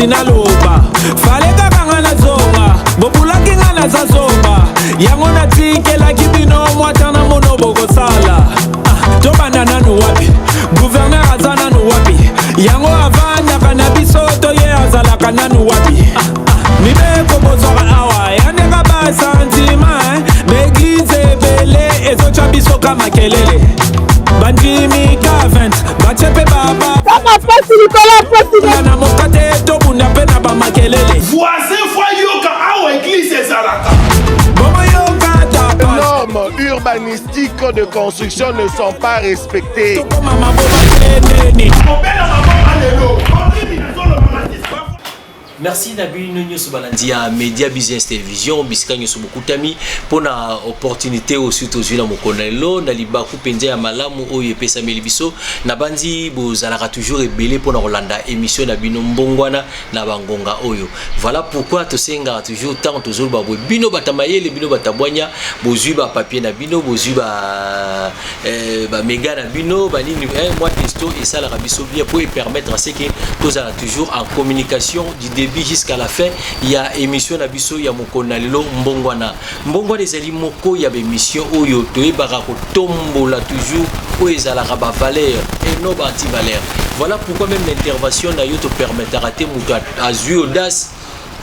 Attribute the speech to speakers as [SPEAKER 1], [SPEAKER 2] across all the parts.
[SPEAKER 1] sina loba faleka kangana zonga bobula kingana za zonga yango na tikela kibino mwatana monobo kosala tobanda nanu wapi gouverneur azana nu wapi yango avanda kana bisoto ye azalaka nanu wapi nibeko bozora awa yaneka ba sentiment l'église bele ezocha biso kama kelele bandimi kavent bachepe baba
[SPEAKER 2] kama pasi likola pasi
[SPEAKER 1] na mokate to bunda pe na ba makelele
[SPEAKER 3] voisin fois yoka awa église ezalaka
[SPEAKER 1] bomo yoka ta
[SPEAKER 4] normes urbanistiques de construction ne sont pas respectées.
[SPEAKER 1] to mama boba neni
[SPEAKER 3] obela mama alelo
[SPEAKER 5] Merci Nabi Nunyo Subalandia Media Business Television Biskanyo Subukutami pour la opportunité aussi aux yeux Mokonelo Naliba Kupendia ya Malamu Oye Pesa Melibiso Nabandi Bozalaka toujours rebelle pour la Rolanda émission Nabino Mbongwana Nabangonga Oyo. Voilà pourquoi Tosenga toujours tant toujours babou Bino Batamaye le Bino Batabwanya Bozuba papier Nabino Bozuba Mega Nabino Banini moi testo et ça la Rabiso bien pour permettre à ce que tous toujours en communication du début jusqu'à la fin. Il y a émission Nabiso ya Mokona lelo Mbongwana des alimoko ya émission Oyo Toebara Tombola toujours Oezala Raba valeur et non anti valeur. Voilà pourquoi même l'intervention na yo te permettra te muta azu audace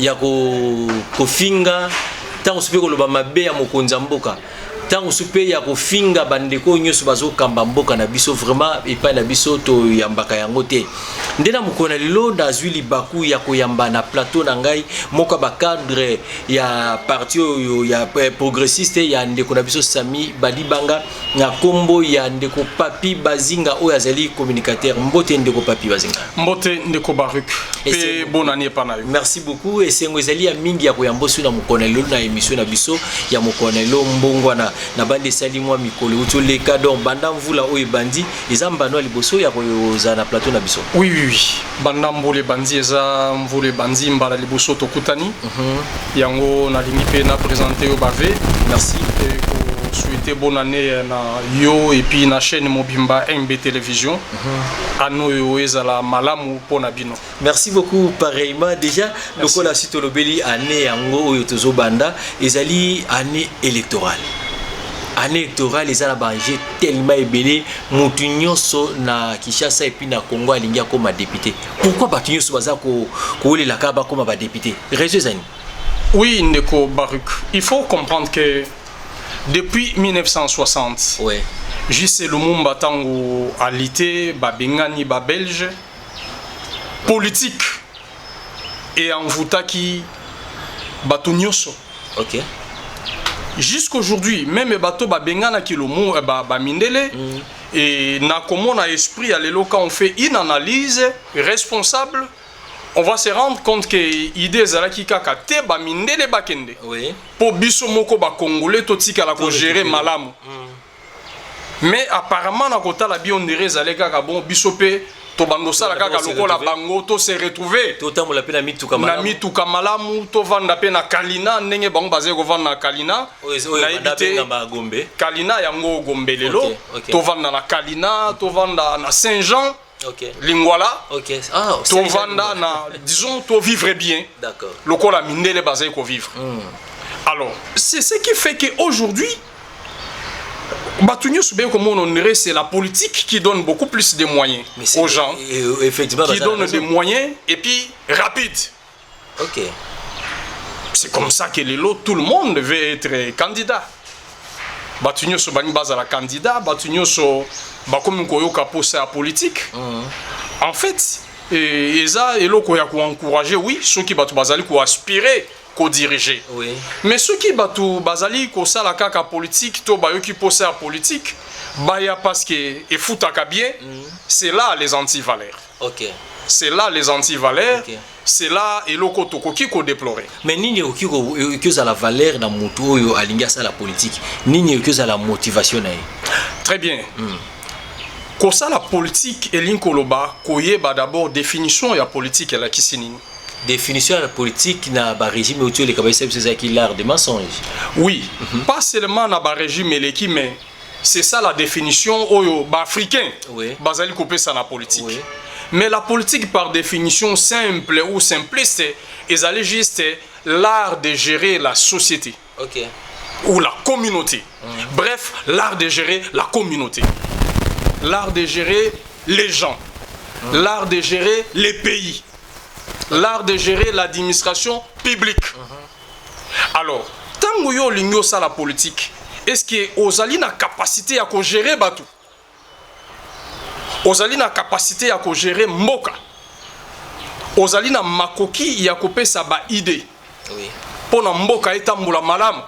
[SPEAKER 5] ya ko finga tant on se peut ko loba mabe ya mokonza mboka tant on se peut ya ko finga bandeko nyoso bazo kamba mboka na biso vraiment et pas na biso to yambaka yango te ndena mokona lelo na zwili baku ya ko yamba na plateau na ngai moka ba cadre ya parti ya progressiste ya ndeko na biso Sami Badibanga na kombo ya ndeko Papi Bazinga o yazali communicateur mbote ndeko Papi Bazinga
[SPEAKER 6] mbote ndeko Baruk pe bonne année pa na yo.
[SPEAKER 5] Merci beaucoup et c'est ngozali ya mingi ya ko yambosu na mokona lelo na émission na biso ya mokona lelo mbongwana na bande sali mwa mikolo utole kadon banda mvula oyo bandi ezamba no liboso ya ko za na plateau na biso.
[SPEAKER 6] Oui oui oui banda mbole bandi eza mvule bandi mbala liboso tokutani yango na lingi pe na présenter au bavé.
[SPEAKER 5] Merci
[SPEAKER 6] et ko souhaiter bonne année na yo et puis na chaîne Mobimba MB Télévision ano yo ezala malamu pona bino.
[SPEAKER 5] Merci beaucoup pareillement déjà lokola sitolobeli année yango oyo tozo banda ezali année électorale. Année électorale les ala bangé tellement ébélé mutunyoso na Kinshasa et puis na Congo alingia comme député. Pourquoi batunyoso baza ko le la kaba comme ba député? Raison zani.
[SPEAKER 6] Oui ndeko Baruk, il faut comprendre que depuis 1960
[SPEAKER 5] ouais
[SPEAKER 6] J.C. Lumumba tango alité ba bengani ba belge politique et envoutaki batunyoso.
[SPEAKER 5] OK.
[SPEAKER 6] Jusqu'aujourd'hui, même bateau ba bengana ki lomo ba mindele et na comment na esprit à l'élo quand on fait une analyse responsable, on va se rendre compte que idée zalaki kaka te ba mindele ba kende.
[SPEAKER 5] Oui.
[SPEAKER 6] Pour biso moko ba congolais to tika la ko gérer malamu. Mais apparemment na kota la bi on dirait zaleka ka bon biso pe to bando sala kaka lokola bango to se retrouver
[SPEAKER 5] to tambola pe na mituka malamu
[SPEAKER 6] na mituka malamu to vanda pe na Kalina ndenge bango bazé ko vanda na Kalina
[SPEAKER 5] na ibite na Gombe
[SPEAKER 6] Kalina yango Gombe lelo to vanda na Kalina to vanda na Saint-Jean.
[SPEAKER 5] OK.
[SPEAKER 6] Lingwala.
[SPEAKER 5] OK. Ah,
[SPEAKER 6] to vanda na disons to vivre bien.
[SPEAKER 5] D'accord.
[SPEAKER 6] Lokola mindele bazé ko vivre. Alors, c'est ce qui fait que aujourd'hui c'est la politique qui donne beaucoup plus de moyens aux gens,
[SPEAKER 5] effectivement,
[SPEAKER 6] qui donne des moyens et puis rapide.
[SPEAKER 5] OK.
[SPEAKER 6] C'est comme ça que tout le monde veut être candidat. Batunyo so bani bazala candidat, batunyo so bakomi koyoka poste à politique. En fait, eza eloko ya ko encourager oui, ceux qui batu bazali ko aspirer ko diriger.
[SPEAKER 5] Oui.
[SPEAKER 6] Mais ceux qui batu bazali ko sala kaka politique to bayo qui poste à politique, baya parce que et foutaka bien, c'est là les anti-valeurs.
[SPEAKER 5] OK.
[SPEAKER 6] C'est là les anti-valeurs. Okay. C'est là et loko tokoki ko déplorer.
[SPEAKER 5] Mais nini okiko za la valeur na mutu oyo alinga sa la politique. Nini okiko za la motivation na.
[SPEAKER 6] Très bien. Ko sa la politique et linkoloba koyeba d'abord définition ya politique la kisinini.
[SPEAKER 5] Définition de la politique na ba régime autour les kabisa c'est qui l'art de mensonge.
[SPEAKER 6] Oui, pas seulement na ba régime eleki mais c'est ça la définition oyo ba africain.
[SPEAKER 5] Oui.
[SPEAKER 6] Bazali kopé ça na politique.
[SPEAKER 5] Oui.
[SPEAKER 6] Mais la politique, par définition simple ou simpliste, ils allaient juste l'art de gérer la société.
[SPEAKER 5] Ok.
[SPEAKER 6] Ou la communauté. Bref, l'art de gérer la communauté. L'art de gérer les gens. L'art de gérer les pays. L'art de gérer l'administration publique. Alors, tant que yo lingyo ça la politique, est-ce que ozali na capacité à gérer batou? Ozali na capacité à gérer mboka? Ozali na makoki ya kopesa ba idée?
[SPEAKER 5] Oui.
[SPEAKER 6] Pour na mboka etambula malamu?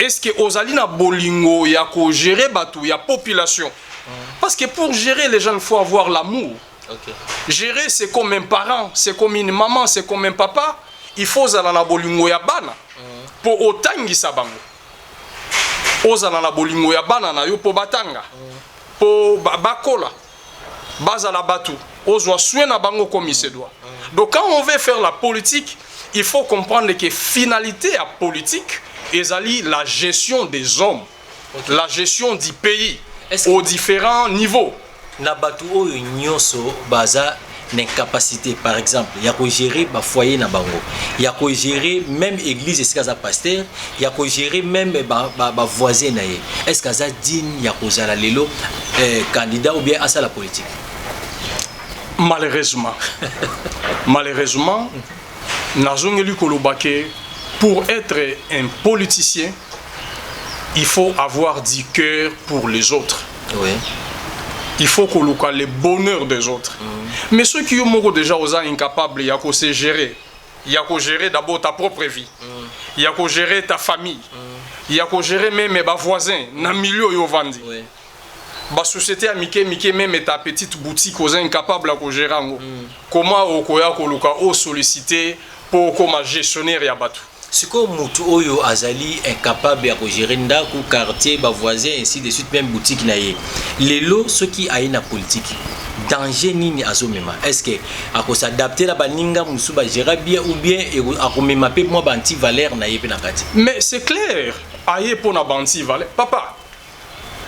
[SPEAKER 6] Est-ce que ozali na bolingo ya gérer batou ya population? Parce que pour gérer les gens, il faut avoir l'amour.
[SPEAKER 5] Okay.
[SPEAKER 6] Gérer, c'est comme un parent, c'est comme une maman, c'est comme un papa. Il faut zala bolingo ya bana pour otangi sabango. Ozala na bolingo ya bana na yo po batanga. Po bakola. Bazala batu. Ozwa soin na bango comme il se doit. Donc quand on veut faire la politique, il faut comprendre que finalité à politique est la gestion des hommes, la gestion du pays aux différents niveaux.
[SPEAKER 5] Na batu oyo nyonso baza l'incapacité par exemple ya ko gérer ba foyer na bango, ya ko gérer même église esika za pasteur, ya ko gérer même ba voisin na ye. Est-ce que ça digne ya ko zala lelo candidat ou bien à la politique?
[SPEAKER 6] Malheureusement. Malheureusement, nazongeli kolobake pour être un politicien, il faut avoir du cœur pour les autres.
[SPEAKER 5] Oui.
[SPEAKER 6] Il faut qu'on loue le bonheur des autres. Mais ceux qui sont déjà incapables, il y a qu'à se gérer. Il y a qu'à gérer d'abord ta propre vie. Il y a qu'à gérer ta famille. Il y a qu'à gérer même mes voisins, dans le milieu où vandi. La société a mis même ta petite boutique aux incapables à gérer. Comment on solliciter pour comme gestionnaire ya batu.
[SPEAKER 5] C'est comme mutu oyo azali incapable ya gérer ndako quartier ba voisin ainsi de suite même boutique na ye. Lelo ceux qui a une politique danger nini azomema. Est-ce que ako s'adapter la baninga musu ba gérer bien ou bien akomema pe moi banti valeur na ye pe na kati.
[SPEAKER 6] Mais c'est clair, aye pour na banti valeur. Papa,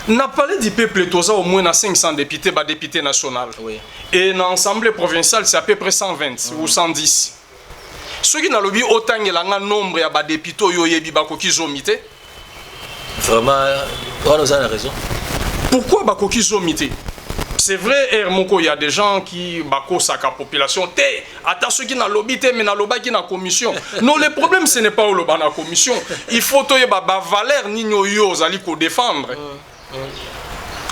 [SPEAKER 6] n'a parlé du peuple toza au moins na 500 députés ba député national.
[SPEAKER 5] Oui.
[SPEAKER 6] Et dans l'Assemblée provinciale c'est à peu près 120 ou 110. Ceux qui n'ont pas autant de nombre de députés qui ont été.
[SPEAKER 5] Vraiment, on a raison.
[SPEAKER 6] Pourquoi ils ont été? C'est vrai, il y a des gens qui ont la population. Attends, ceux qui n'ont pas mais qui ont la commission. Non, le problème, ce n'est pas la commission. Il faut que la valeur ni défendre.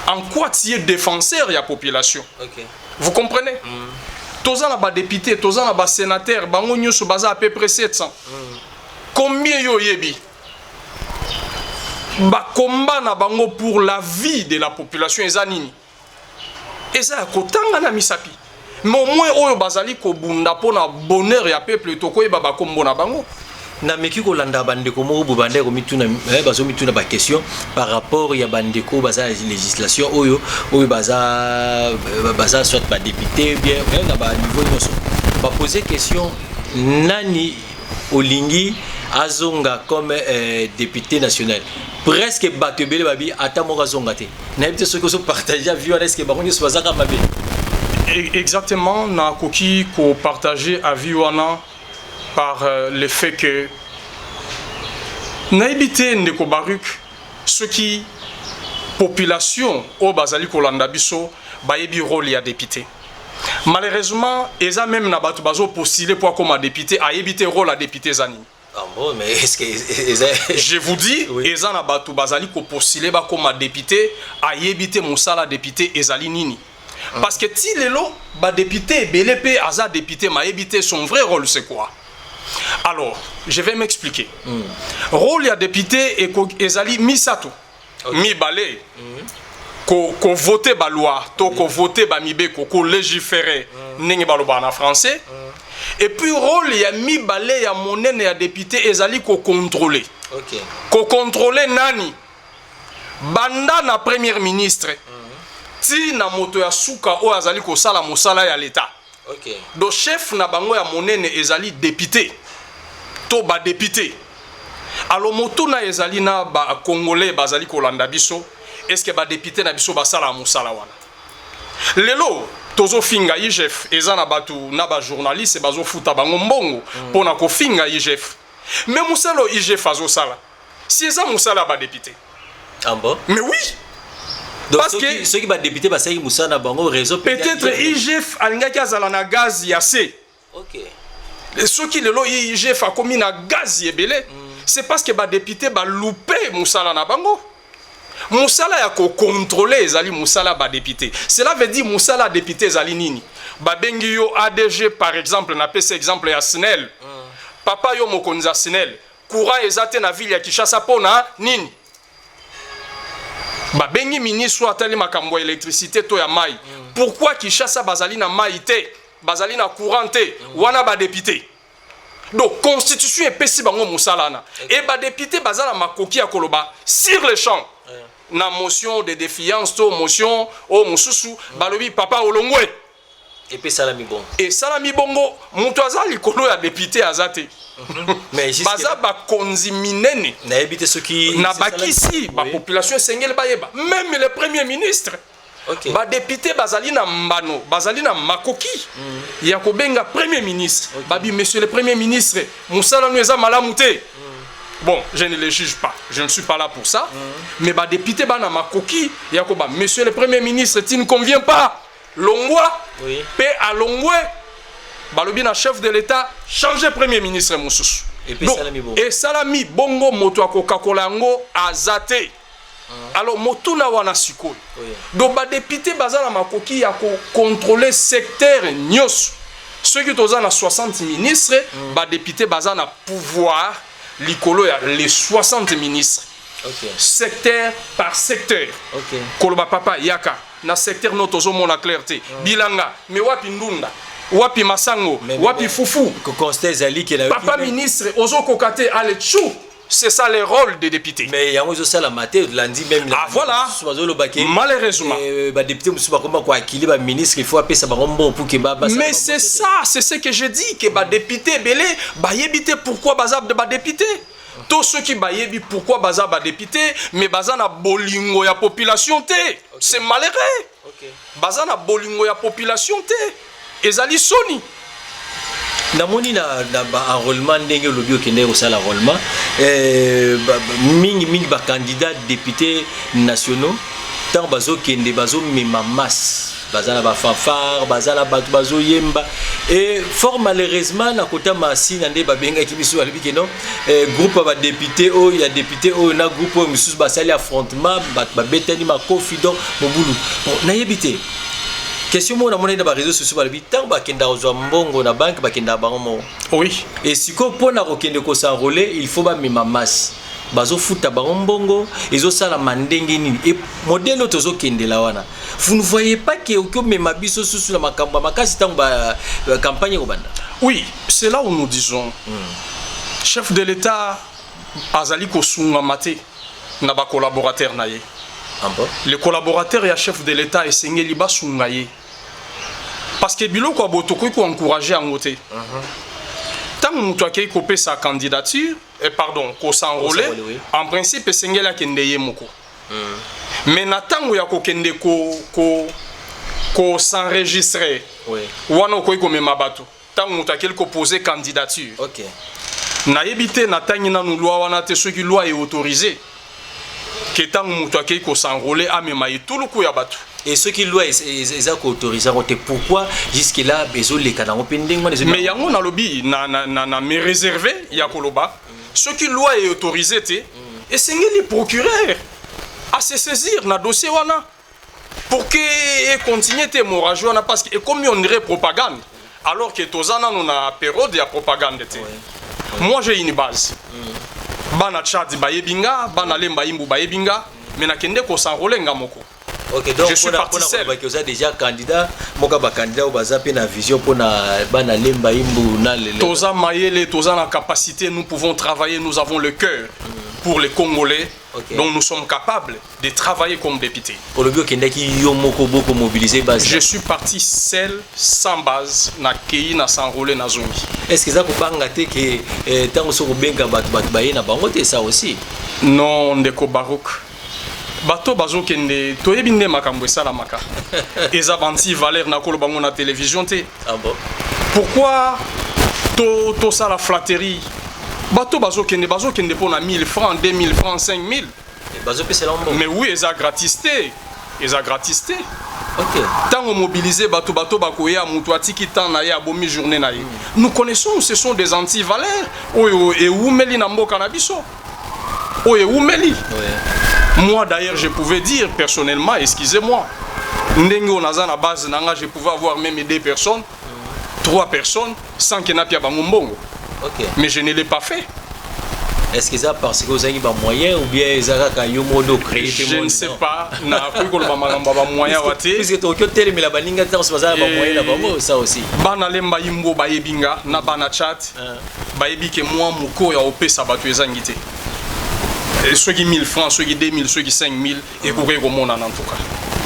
[SPEAKER 6] En quoi tu es défenseur de la population?
[SPEAKER 5] Okay.
[SPEAKER 6] Vous comprenez? Tous les députés, tous les sénateurs, ils sont à peu près 700. Combien yo yebi? Combat na bango pour la vie de la population ezanini. Eza kotanga na misapi. Mais au moins oyo bazali ko bunda pona bonheur ya peuple to koyeba ba kombo na bango.
[SPEAKER 5] Na meki ko landa bandeko mo bo bandeko mituna bazo mituna ba question par rapport ya bandeko baza législation oyo baza soit ba député bien na ba niveau nyonso ba poser question nani olingi azonga comme député national presque batebele babi ata mo azonga te na ebite ce que so partager view est-ce que ba konyo so bazaka mabe
[SPEAKER 6] exactement na koki ko partager avis wana par le fait que naibité ndeko Baruch ce qui population au bazali kolanda biso bayebi rôle ya député. Malheureusement, eza même na batu bazo postuler pour comme député a évité rôle à député zanini.
[SPEAKER 5] Ah bon, mais est-ce que
[SPEAKER 6] je vous dis oui. Eza na batu bazali ko postuler ba comme député a évité mosala député ezali nini. Parce que ti lelo ba député BLP aza député ma évité son vrai rôle c'est quoi? Alors, je vais m'expliquer. Rôle ya député et ezali misato. Okay. Mi balé. Ko voter ba loi, to ko voter ba mibe ko légiférer ningi baloba en français. Et puis rôle ya mi balé ya monene ya député ezali ko contrôler.
[SPEAKER 5] OK.
[SPEAKER 6] Ko contrôler nani? Banda na premier ministre. Ti na moto ya suka o azali ko sala mosala ya l'état.
[SPEAKER 5] OK.
[SPEAKER 6] Do chef na bango ya monene ezali député. To ba député. Alors moto na ezali na ba congolais bazali ko landa biso. Est-ce que ba député na biso ba sala mosala wana? lelo tozo finga IGF eza na batu na ba journaliste bazo futa bango mbongo pona ko finga IGF mais musalo IGF azo sala si eza musala ba député
[SPEAKER 5] ah bon
[SPEAKER 6] mais oui
[SPEAKER 5] donc
[SPEAKER 6] parce que
[SPEAKER 5] ceux qui va député ba sai musana bango réseau
[SPEAKER 6] peut-être IGF alingaki azala na gaz ya C
[SPEAKER 5] OK
[SPEAKER 6] ceux qui lelo IGF a commis na gaz yebele c'est parce que ba député ba loupé musala na bango musala ya ko contrôler ezali musala ba député cela veut dire musala député ezali nini ba bengi yo ADG par exemple na pese exemple ya SNEL papa yo mokonzi ya SNEL courant ezate na ville ya Kinshasa pona nini ba bengi ministre atali makambo ya électricité to ya mai pourquoi Kinshasa bazali na mai te bazali na courant te wana ba député donc constitution epesi bango musala na et ba député bazala makoki ya koloba sur le champ na motion de défiance to motion o mususu balobi papa olongwe
[SPEAKER 5] et puis salami bon
[SPEAKER 6] et salami bongo mutu aza likolo ya député azate
[SPEAKER 5] mais
[SPEAKER 6] baza ba konzi minene
[SPEAKER 5] na ebité ceux qui
[SPEAKER 6] na bakisi ba population sengel bayeba même le premier ministre
[SPEAKER 5] OK
[SPEAKER 6] ba député bazali na mbano bazali na makoki ya kobenga premier ministre babi monsieur le premier ministre musala no eza malamu te. Bon, je ne le juge pas, je ne suis pas là pour ça. Mais bah député bah na makoki yakoba monsieur le premier ministre tu ne conviens pas. Longwa paix à Longwe. Bah le bien chef de l'État changer premier ministre mususu.
[SPEAKER 5] Et puis salami bon.
[SPEAKER 6] Et salami bongo moto akokakola ngo azate. Alors motuna wana sikoy. Donc bah député bazala makoki yako contrôler secteur nyos. Ceux qui toza na 60 ministres, bah député bazana pouvoir Likolo ya les 60 ministres.
[SPEAKER 5] OK.
[SPEAKER 6] Secteur par secteur.
[SPEAKER 5] OK.
[SPEAKER 6] Koloba papa yaka na secteur notozo mona clarté. Bilanga, mais wapi ndunda, wapi masango, wapi fufu.
[SPEAKER 5] Ko constate zali ki na
[SPEAKER 6] papa ministre ozo kokate ale chou. C'est ça le rôle des députés.
[SPEAKER 5] Mais yango zo sala maté lundi même
[SPEAKER 6] ah voilà. Malheureusement.
[SPEAKER 5] Ba député musuba komba ko akili ba ministre il faut appeler ça ba rombo pour que ba.
[SPEAKER 6] Mais c'est ça, c'est ce que je dis que ba député belé ba yebité pourquoi bazab de ba député. Tous ceux qui ba yebi pourquoi bazab ba député mais bazana bolingo ya population té. C'est malheureux.
[SPEAKER 5] OK.
[SPEAKER 6] Bazana bolingo ya population té. Ezali soni.
[SPEAKER 5] Namoni na enrôlement ndenge lobi okende ko sala enrôlement mingi ba candidat député nationaux tant bazo kende bazo mema masse bazala ba fanfare bazala batu bazo yemba et fort malheureusement na kota masina nde ba benga ki biso alibi keno groupe ba député o ya député o na groupe mususu basali affrontement ba betani ma confident mobulu bon na yebité question mo na mona na ba réseaux sociaux ba bitan ba kenda ozwa mbongo na banque ba kenda bango mo
[SPEAKER 6] oui
[SPEAKER 5] et siko pona ko kende ko s'enrôler il faut ba mema masse bazo futa bango mbongo ezo sala mandenge nini et modèle tozo kende la wana vous ne voyez pas que au mema biso susu la makamba makasi tango ba campagne ko banda
[SPEAKER 6] oui c'est là où nous disons chef de l'État azali ko sunga maté na ba collaborateur na ye les collaborateurs et chef de l'État esengeli ba sunga ye parce que biloko abotoko ko encourager angote tant mutu akei ko sa candidature et pardon ko s'enrôler en principe esengeli akendeye moko mais na tango ya ko kende ko s'enregistrer wana ko mema bato tant mutu akei ko poser candidature
[SPEAKER 5] OK
[SPEAKER 6] na yebite na tangi na loi wana te ceux qui loi est autorisé que tant mutu akei ko s'enrôler amema ituluku ya bato.
[SPEAKER 5] Et ceux qui loi ils ont autorisé pourquoi jusque là besoin les canaux pending
[SPEAKER 6] mais yango na lobby na me réservé ya koloba ceux qui loi est autorisé té et c'est les procureurs à se saisir na dossier wana pour que continuer té morage wana parce que comme on dirait propagande alors que tozana on a période ya propagande té moi j'ai une base bana Tchad bayebinga bana lemba imbu bayebinga mais na kende ko s'enrôler ngamoko.
[SPEAKER 5] OK donc
[SPEAKER 6] je suis parti
[SPEAKER 5] seul parce que vous êtes déjà candidat moka ba candidat au bazape na vision pour na bana lemba imbu na le
[SPEAKER 6] toza mayele toza na capacité nous pouvons travailler nous avons le cœur pour les Congolais. Donc nous sommes capables de travailler comme députés. Je suis parti seul, sans base, na kei na s'enrôler na zongi.
[SPEAKER 5] Est-ce que ça peut bangater que tant que ça aussi?
[SPEAKER 6] Non, ndeko Barouk. bato bazokende toyebi nde makambo esalamaka eza banti valeur nakolo bango na télévision te.
[SPEAKER 5] Ah bon?
[SPEAKER 6] Pourquoi to ça la flatterie bato bazokende pour na 1000 francs 2000 francs 5000 mais oui eza gratis te.
[SPEAKER 5] OK.
[SPEAKER 6] Tant on mobiliser bato bakoya mutu atiki tant na ya bomi journée na ye. Nous connaissons ce sont des anti-valeurs oyo e umeli na mboka na biso. Oyo umeli. Moi d'ailleurs je pouvais dire personnellement, excusez-moi, ndenge on a na base nanga je pouvais avoir même 2 personnes, 3 personnes sans que na pia bango mbongo.
[SPEAKER 5] OK.
[SPEAKER 6] Mais je ne l'ai pas fait.
[SPEAKER 5] Est-ce que ça parce que vous avez des moyens ou bien ezaka yo modo créer
[SPEAKER 6] je ne sais pas na ko ba malamba ba moyen waté
[SPEAKER 5] puisque to ko tele la baninga tant ça ba moyen la bango ça aussi
[SPEAKER 6] bana lemba yimbo ba yebinga na bana chat ba yebi ke moi moko ya opesa bato ezangité ceux qui 1000 francs ceux qui 2000 ceux qui 5000 et ko ko mona en tout cas.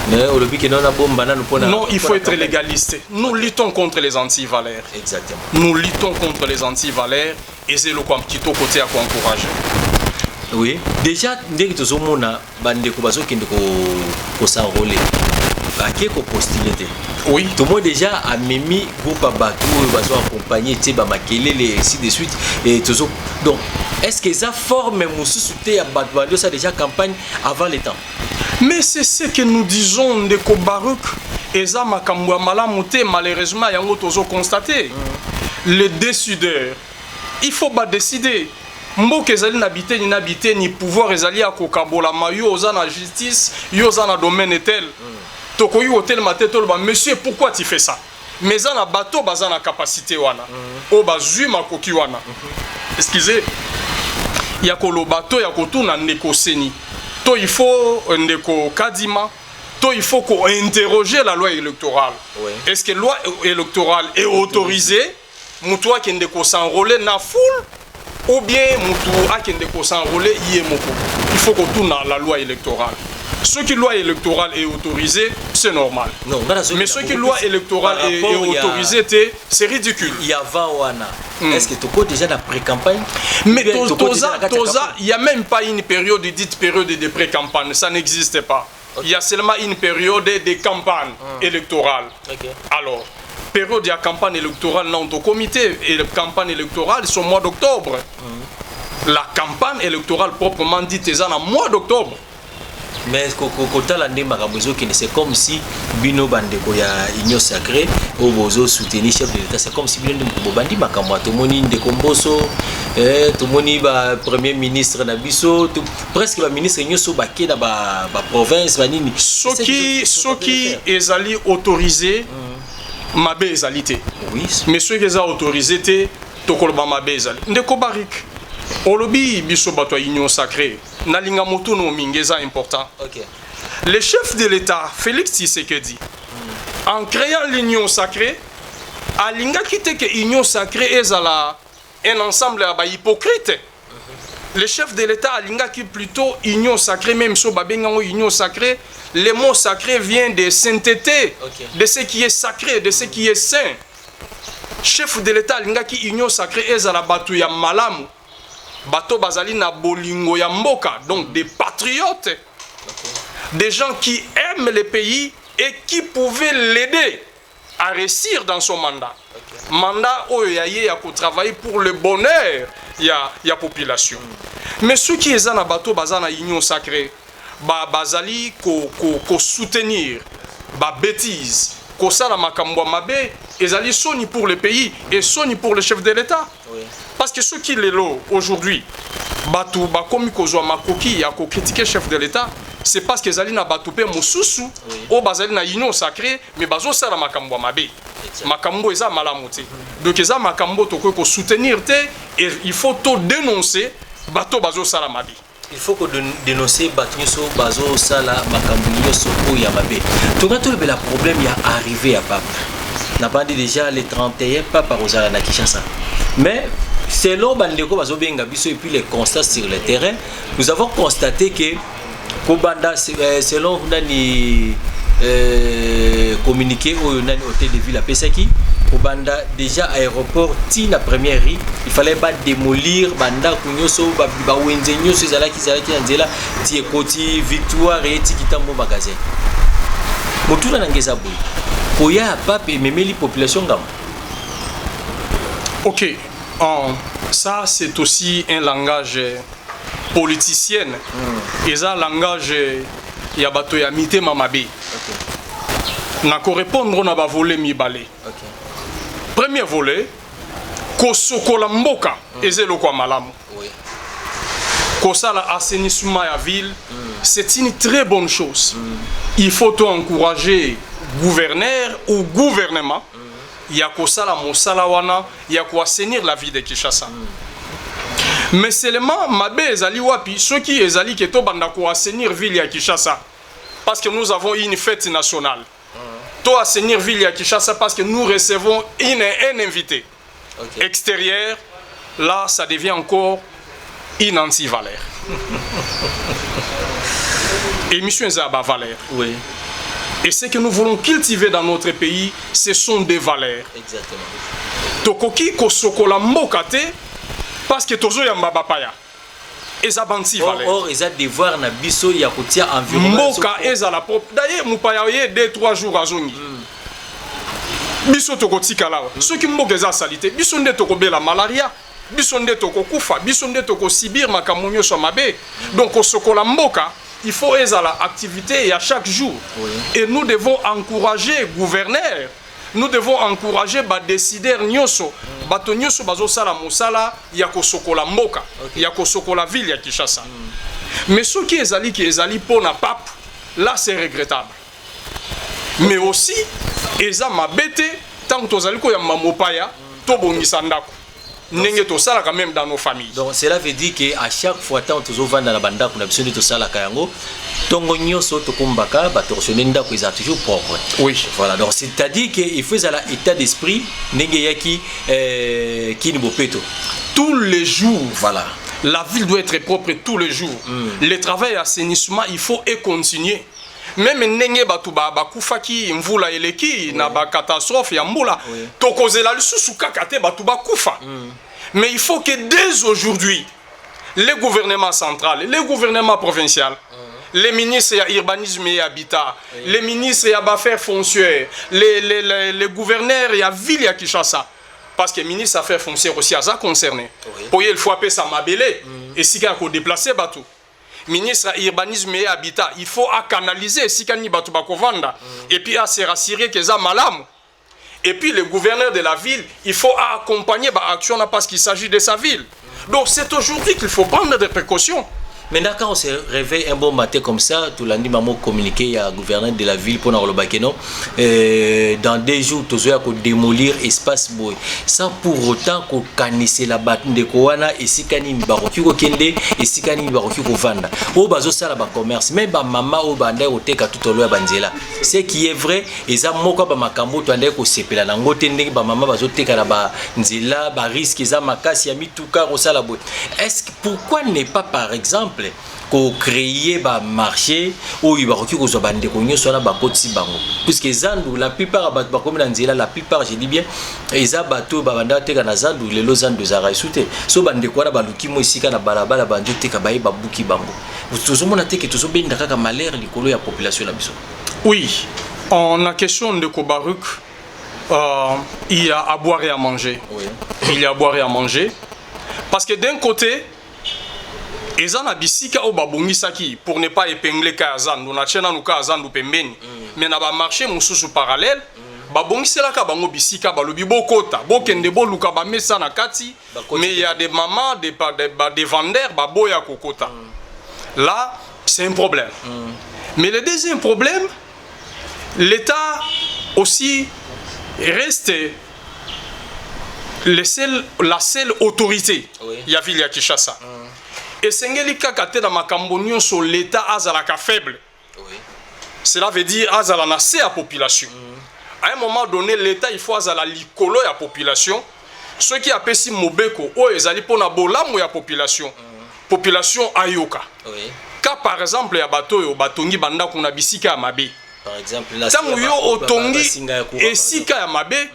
[SPEAKER 6] Non, il faut être légaliste. Nous luttons contre les anti-valeurs.
[SPEAKER 5] Exactement.
[SPEAKER 6] Nous luttons contre les anti-valeurs et c'est le côté à encourager.
[SPEAKER 5] Oui. Déjà, dès que tu as bande kubazo qui ko s'enrôler. Ba qui ko postuler.
[SPEAKER 6] Oui.
[SPEAKER 5] Tout le monde déjà a mis groupe à bateau bazo accompagner ti ba makelele ainsi de suite et toujours. Donc, est-ce que ça forme mususuté à bateau ça déjà campagne avant le temps?
[SPEAKER 6] Mais c'est ce que nous disons de Kobaruk et ça makambo malamuté malheureusement yango tozo constaté. Les décideurs, il faut pas décider. Mboka ezali n'habiter ni pouvoir ezali à kokabola mayo oza na justice, yo oza na domaine tel. Tokoyi hôtel matetol ba monsieur pourquoi tu fais ça? Mais ça na bateau baza na capacité wana. O bazui makoki wana. Excusez. Ya kolo bateau ya kotuna ndeko seni. Il faut Kadima, il faut interroger la loi électorale. Oui. Est-ce que la loi électorale est autorisée? Moutoua qui ne s'enrôler na foule ou bien Moutoua qui ne s'enrôler yemoko. Il faut qu'on tourne la loi électorale. Ce qui loi électorale est autorisée, c'est normal. Non, mais ce qui loi électorale est autorisée, c'est ridicule.
[SPEAKER 5] Il y a Vawana. Est-ce que tu as déjà la pré-campagne?
[SPEAKER 6] Mais il n'y a même pas une période dite période de pré-campagne. Ça n'existe pas. Okay. Il y a seulement une période de campagne électorale. Okay. Alors, période de campagne électorale dans ton comité et la campagne électorale, c'est au mois d'octobre. La campagne électorale proprement dite est en mois d'octobre.
[SPEAKER 5] Mais c'est comme si Bino Bandeko ya Union Sacrée au bozo soutenir chef de l'État. C'est comme si Bino Bandi Makamba tout moni de Komboso tout moni ba premier ministre na biso presque ba ministre nyoso baké na ba province banini
[SPEAKER 6] soki ezali autorisé mabe ezalité. Oui. Mais ceux qui ont autorisé té tokoloba mabe ezali. Ndeko Barik Olobi biso bato Union Sacrée. Nalinga moto no mingeza important. Okay. Le chef de l'État, Félix Tshisekedi, en créant l'Union Sacrée, alinga kite que l'Union Sacrée est un ensemble hypocrite. Le chef de l'État alinga qui plutôt Union Sacrée, même so babengango Union Sacrée, le mot sacré vient de sainteté, de ce qui est sacré, de ce qui est saint. Chef de l'État alinga qui Union Sacrée est à la batouya malamu. Bato bazali na bolingo ya mboka, donc des patriotes, des gens qui aiment le pays et qui pouvaient l'aider à réussir dans son mandat. Mandat où il y a travailler pour le bonheur il y a population. Mais ceux qui sont na bato bazana Union Sacrée, bazali ko soutenir ba bêtise, ko sala makambo mabe, ezali soni pour le pays et soni pour le chef de l'État. Oui. Parce que ceux qui les loent aujourd'hui, Batou, Bakomi Kozwa Makoki, a critiqué le chef de l'État, c'est parce qu'ils allaient na Batoupe Moussoussou, ou Bazali na Union Sacrée, mais Bazo Sala Makambo Mabe. Makambo Eza Malamote. Donc Eza Makambo Toko ko soutenir te, et il faut tout dénoncer Bato Bazo Sala Mabe.
[SPEAKER 5] Il faut que dénoncer Batnyoso Bazo Sala Makambo Nyoso Yamabe. Tout le problème y a arrivé à Papa. N'a pas dit déjà les 31 pas par Osara na Kinshasa. Mais selon Bandeko Bazobenga Biso et puis les constats sur le terrain, nous avons constaté que Kobanda, selon Nani communiqué au Hôtel de Ville à Pesaki, au banda déjà aéroport tina première rue il fallait pas démolir banda kunyoso ba wenze nyoso ezalaki na nzela ti ekoti victoire et ti kitambo magasin motula na ngeza boy koya pape memeli population ngam.
[SPEAKER 6] Ok, ça c'est aussi un langage politicien et un langage ya bato ya mité mamabe. Na ko répondre na ba volet mi balé. Premier volet, ko sokola mboka ezelo kwa malamu. Ko sala assainissement ya ville, c'est une très bonne chose. Il faut encourager gouverneur ou gouvernement. Il y a ko sala mosala wana, il y a ko assainir la vie de Kinshasa. Mais seulement mabe ezali wapi ceux qui ezali keto banda ko assainir ville ya Kinshasa parce que nous avons une fête nationale. To assainir ville à Kinshasa parce que nous recevons un invité extérieur. Là, ça devient encore une anti-valeur. Émission Zaba valeur.
[SPEAKER 5] Oui.
[SPEAKER 6] Et ce que nous voulons cultiver dans notre pays, ce sont des valeurs.
[SPEAKER 5] Exactement.
[SPEAKER 6] Tokoki kosokola mbokate parce que tozo ya mbabapaya.
[SPEAKER 5] Or, ils ont devoir na biso ya kotia environnement.
[SPEAKER 6] Mboka ezala propre. D'ailleurs, mupaya ye 2-3 jours à zoni. Biso toko tikala. Ceux qui mboka eza salité, biso nde toko bela malaria, biso nde toko kufa, biso nde toko sibir makamunyo so mabe. Donc au sokola mboka, il faut ezala activité à chaque jour. Et nous devons encourager gouverneur. Nous devons encourager ba décideurs nyoso, bato nyoso bazo sala mosala ya kosokola mboka, ya kosokola ville ya Kinshasa. Mais ce qui ezali pona pape, là c'est regrettable. Mais aussi eza mabete tant que tozali ko ya mamopaya to bongisa ndako. Nenge to sala quand même dans nos familles.
[SPEAKER 5] Donc cela veut dire que à chaque fois tant tozo vanda na banda kuna biso to sala kayango tongo nyoso to kumbaka ba torsionner ndako ils toujours propre.
[SPEAKER 6] Oui.
[SPEAKER 5] Voilà donc c'est-à-dire que il faut la état d'esprit nenge yaki kini bopeto
[SPEAKER 6] tous les jours.
[SPEAKER 5] Voilà.
[SPEAKER 6] La ville doit être propre tous les jours. Le travail assainissement il faut et continuer. Même nenge batu ba kufaki mvula eleki na ba catastrophe ya mbula tokozela lisusu kaka te batu ba kufa. Mais il faut que dès aujourd'hui les gouvernements central, les gouvernements provinciaux, les ministres ya urbanisme et habitat, les ministres ya affaires foncières, les gouverneurs ya ville ya Kinshasa parce que ministre affaires foncières aussi a ça concerné. Pour il faut appeler ça mabélé et si ka ko déplacer batu. Ministre urbanisme et habitat, il faut canaliser si kani batu bakovanda et puis à se rassurer que ça malam. Et puis le gouverneur de la ville, il faut accompagner l'action parce qu'il s'agit de sa ville. Donc c'est aujourd'hui qu'il faut prendre des précautions.
[SPEAKER 5] Maintenant, quand on se réveille un bon matin comme ça, tout l'année, maman communiqué à gouverneur de la ville pour nous bakeno. Dans 2 jours, tout ça qu'on démolir espace boy. Sans pour autant qu'on canisse la bâton de Koana et si kani baroki ko kende et si kani baroki ko vanda. Au bazo ça la commerce, même ba maman au banda au teka tout au loin banzela. Ce qui est vrai, et ça moko ba makambo to ande ko sepela na ngote ndenge ba maman bazo teka la ba nzela ba risque za makasi ya mituka ko sala boy. Est-ce que pourquoi n'est pas par exemple ko créer ba marché ou il va recueillir aux bande ko nyoso na ba koti bango puisque zandu la plupart ba comme dans nzela la plupart je dis bien eza bato ba banda teka na zandu lelo zandu za raisute so bande ko na ba luki mo isika na balabala bande teka ba ba buki bango tout monde teke tout so benda kaka malheur likolo ya population na biso.
[SPEAKER 6] Oui, en la question de Kobaruk il y a à boire et à manger. Oui. Il y a à boire et à manger parce que d'un côté ezana bisika o babongisaki pour ne pas épingler Kazan, on a tchena nous Kazan ou pembeni. Mais na ba marché mususu parallèle, babongisela ka bango bisika balobi bokota, bokende bo luka ba mesa na kati, mais il y a des mamans des vendeurs baboya kokota. Là, c'est un problème. Mais le deuxième problème, l'État aussi reste la seule autorité. Il y a ville ya Kinshasa. Et sengeli kakate na makambo nyonso l'État azalaka faible. Cela veut dire azala na se à population. À un moment donné l'État il faut azala likolo ya population. Ceux qui appellent si mobeko o ezali pona bolamu ya population. Population ayoka. Ka par exemple ya bato yo batongi banda kuna bisika ya mabe.
[SPEAKER 5] Par exemple la
[SPEAKER 6] tango yo otongi esika ya mabe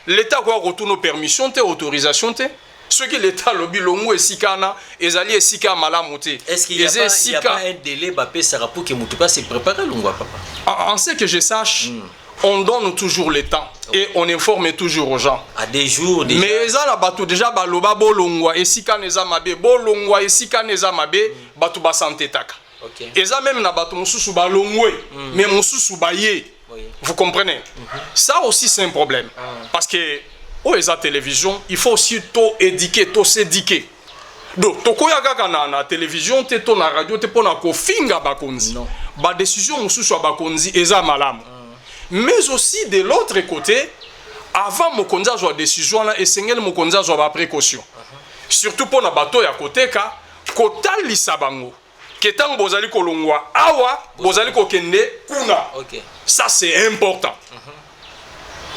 [SPEAKER 6] l'état quoi retourne permission te autorisation te ce que l'état lobby longo esikana ezali esika malamu te.
[SPEAKER 5] Est-ce qu'il y a pas un délai bapé ça pour que mutupa se prépare longo papa?
[SPEAKER 6] En ce que je sache, on donne toujours le temps et on informe toujours aux gens.
[SPEAKER 5] À des jours déjà.
[SPEAKER 6] Mais ça la bato déjà baloba bolongwa esika neza mabe bolongwa esika neza mabe bato ba santé taka.
[SPEAKER 5] OK.
[SPEAKER 6] Et ça même na bato mususu balongwe mais mususu baye.
[SPEAKER 5] Oui.
[SPEAKER 6] Vous comprenez? Ça aussi c'est un problème parce que au eza télévision, il faut aussi tout éduquer, tout s'éduquer. Donc to koya kaka na télévision te to na radio te pona ko finga bakonzi.
[SPEAKER 5] Non.
[SPEAKER 6] Ba décision mususu bakonzi eza malamu. Mais aussi de l'autre côté, avant mokonzi azwa décision là esengeli mokonzi azwa ba précaution. Surtout pour na bato ya côté ka kotalisa bango. Ketang bozali kolongwa awa bozali kokende kuna.
[SPEAKER 5] OK.
[SPEAKER 6] Ça c'est important.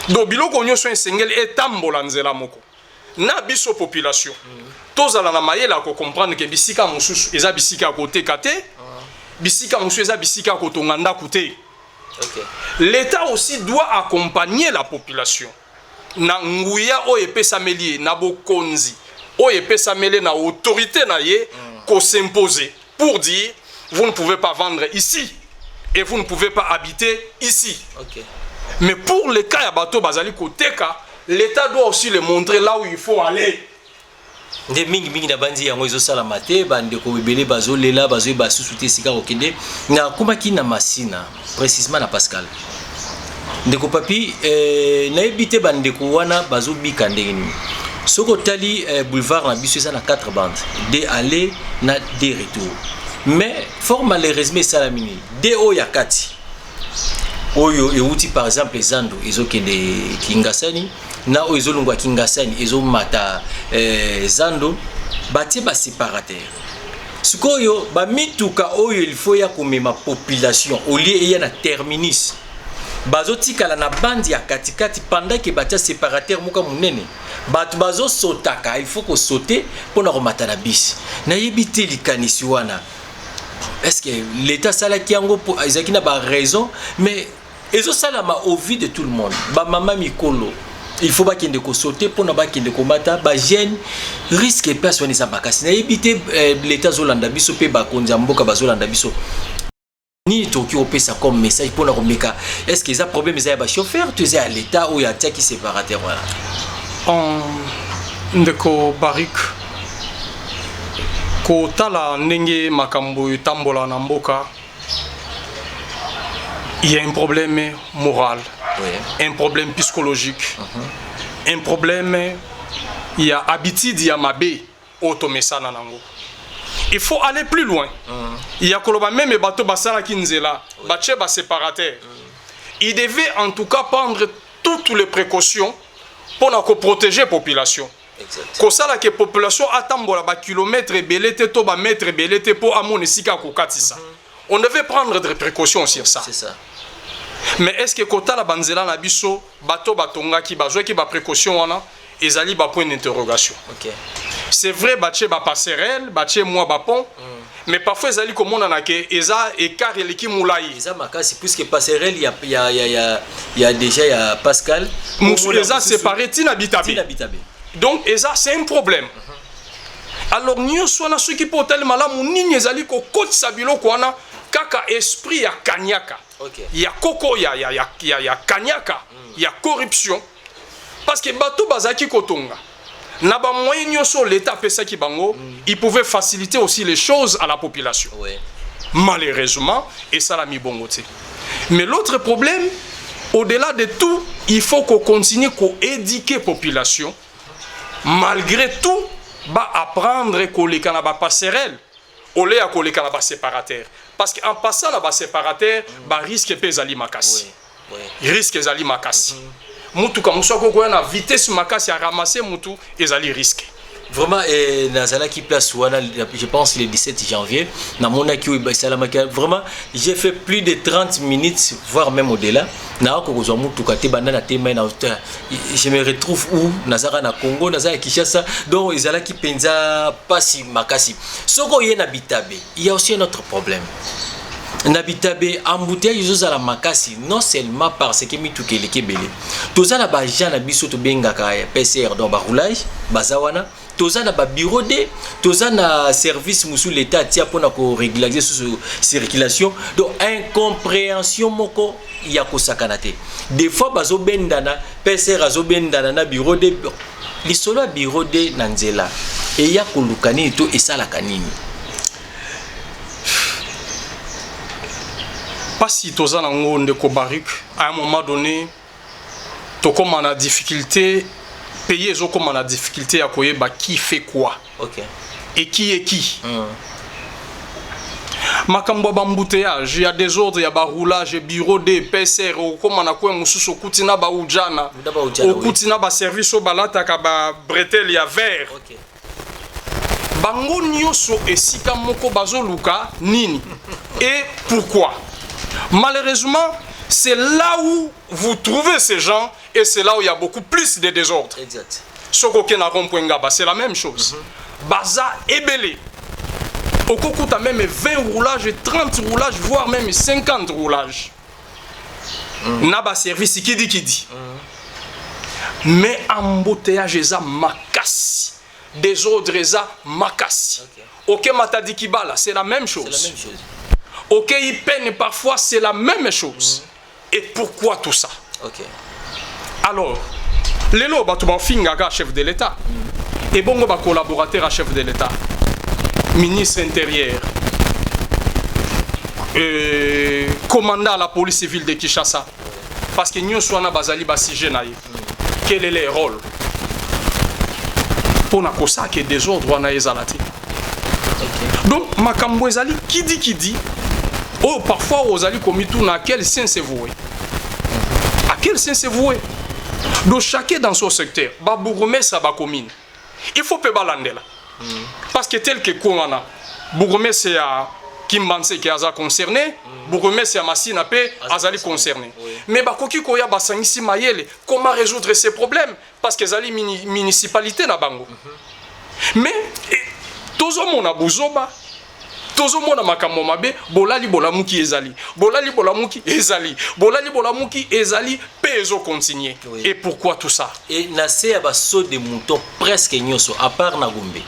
[SPEAKER 6] Donc biloko nyonso esengeli etambola nzela moko. Na biso population. Tozala na mayela ko comprendre que bisika mususu eza bisika côté kate. Bisika mususu eza bisika kotonga ndaku te.
[SPEAKER 5] OK.
[SPEAKER 6] L'État aussi doit accompagner la population. Na nguya o epesameli na bokonzi. O epesameli na autorité na ye ko s'imposer pour dire vous ne pouvez pas vendre ici et vous ne pouvez pas habiter ici.
[SPEAKER 5] OK.
[SPEAKER 6] Mais pour le cas ya bato bazali koteka, l'État doit aussi le montrer là où il faut aller.
[SPEAKER 5] Nde mingi na bandi yango ezo sala mate bande ko bebele bazolela bazoy basusuté sika okende na komaki na masina précisément na Pascal. Ndeko papi na ebité bande ko wana bazobika ndengeni. Soko tali boulevard na biso na 4 bandes, de aller na de retour. Mais fort malheureusement salamini, de o yakati. Oyo euti par exemple Zando ezokende Kingasani na oyo ezolongwa Kingasani ezomata Zando batie ba séparateur. Sikoyo ba mituka oyo il faut ya komema population au lieu ya na terminus. Bazotikala na bandi ya katikati pendant que batia séparateur muka munene. Bato bazo sotaka il faut ko sauter pour na komata na bis. Na yebite likanisi wana. Est-ce que l'État sala kiango pour ezaki na ba raison mais ezo salama au vu de tout le monde. Ba mama mikolo il faut pas qu'il ne sauter pour ne pas qu'il ne combatta ba jeune risque personne sa bakasi na ebité l'État zolanda biso pe ba konza mboka bazolanda biso ni toki opesa comme message pour na komeka est-ce que ça problème ça ba chauffeur tu es à l'État ou ya qui séparateur voilà
[SPEAKER 6] en ndeko barik ko tala ndenge makambo tambola na mboka. Il y a un problème moral, un problème psychologique, un problème, il y a habitude, il y a mabé, automessa nanango. Il faut aller plus loin. Il y a koloba même bateau basala kinzela, bache ba séparateur. Il devait en tout cas prendre toutes les précautions pour protéger la population. Ko sala que population atambola ba kilomètre belete to ba mètre belete pour amone sika ko katisa. On devait prendre des précautions sur ça.
[SPEAKER 5] C'est ça.
[SPEAKER 6] Mais est-ce que kota la banzela na biso bato batonga ki bazwa ki ba précaution wana ezali ba point d'interrogation.
[SPEAKER 5] OK.
[SPEAKER 6] C'est vrai bache ba passerelle, bache moi ba pont. Mais parfois ezali komona na ke eza écart eleki mulai.
[SPEAKER 5] Eza makasi puisque passerelle il y a déjà ya Pascal.
[SPEAKER 6] Musu eza séparé tina bitabe. Donc eza c'est un problème. Alors nyonso na ceux qui portent malamu nini ezali ko kotisa biloko wana kaka esprit ya kanyaka.
[SPEAKER 5] Okay.
[SPEAKER 6] Il y a coco, il y a kanyaka, il y a corruption. Parce que bato bazaki kotonga. Na ba moyen nyoso l'État pesa ki bango, il pouvait faciliter aussi les choses à la population.
[SPEAKER 5] Ouais.
[SPEAKER 6] Malheureusement, et ça l'a mis bon côté. Mais l'autre problème, au-delà de tout, il faut qu'on continue qu'on éduquer la population. Malgré tout, bah apprendre qu'on les canaba passerelle, au lieu à qu'on les canaba séparateur. Parce qu'en passant là-bas séparateur, bah risque pe zali makasi. Oui. Risque zali makasi. Mutu comme ça qu'on a vitesse makasi à ramasser mutu et zali risque.
[SPEAKER 5] Vraiment nazala qui place wana je pense le 17 janvier na mona ki salamaka vraiment j'ai fait plus de 30 minutes voire même au-delà na ko kozwa mutu kate banda na tema na je me retrouve où nazara na Congo nazara Kinshasa donc ezala ki penza pasi makasi soko yena bitabe il y a aussi un autre problème Nabitabe embouteillage ils la makasi non seulement parce que mitukeleke belé toza na ba gens na biso to bengaka PCR dans ba roulage bazawana toza na ba bureau de toza na service musu l'état tia pona ko régulariser sur circulation donc incompréhension moko ya ko sakanate des fois bazo bendana PCR azo bendana na bureau de lisolo bureau de nanzela et ya ko lukani to esala kanini.
[SPEAKER 6] Pas si toza nango ndeko Barik à un moment donné to comme on a difficulté payer zo comme on a difficulté à koyeba qui fait quoi.
[SPEAKER 5] OK.
[SPEAKER 6] Et qui est qui. Makambo bambouteillage, il y a des ordres, il y a ba roulage, bureau de PCR comme on a quoi mususu kutina ba ujana. Au kutina ba service au balata ka ba bretel ya vert.
[SPEAKER 5] OK.
[SPEAKER 6] Bango nyoso esika moko bazoluka nini. Et pourquoi? Malheureusement, c'est là où vous trouvez ces gens et c'est là où il y a beaucoup plus de désordre.
[SPEAKER 5] Exact.
[SPEAKER 6] Sokoke na Rompouengaba, c'est la même chose. Baza et Belé. Au Kokuta même 20 roulages, 30 roulages, voire même 50 roulages. Naba service qui dit. Mais embouteillage eza makasi. Désordre eza makasi. Ok matadi kibala, c'est la même chose.
[SPEAKER 5] C'est la même chose.
[SPEAKER 6] Ok, il peine parfois, c'est la même chose. Et pourquoi tout ça?
[SPEAKER 5] OK.
[SPEAKER 6] Alors, Lelo Batouba Fingaga, chef de l'État, et Bongo ba collaborateur à chef de l'État, ministre intérieur, commandant à la police civile de Kinshasa, parce que nous sommes bazali basige naï. Quel est le rôle? Pour na kosa que des ordres na ezalati. Donc, makambo ezali qui dit. Oh, parfois, aux alliés commis tout, à quel sens c'est voué? À quel sens c'est voué? Donc, chacun dans son secteur, Bourgomé, ça va commune. Il faut pas balander là. Parce que tel que Kourana, Bourgomé, c'est à Kimbanse qui est concerné, Bourgomé, c'est à Massina P, Azali concerné. Mais Bakoki Koya Basangisi Mayele, comment résoudre ces problèmes? Parce que Zali municipalité na Bango. Mais, tout le monde a Bouzoba. Tozo mona makambo mabe bolali bolamuki ezali pezo continuer. Et pourquoi tout ça?
[SPEAKER 5] Et nase ya baso de mouton presque nyoso à part na Gombe,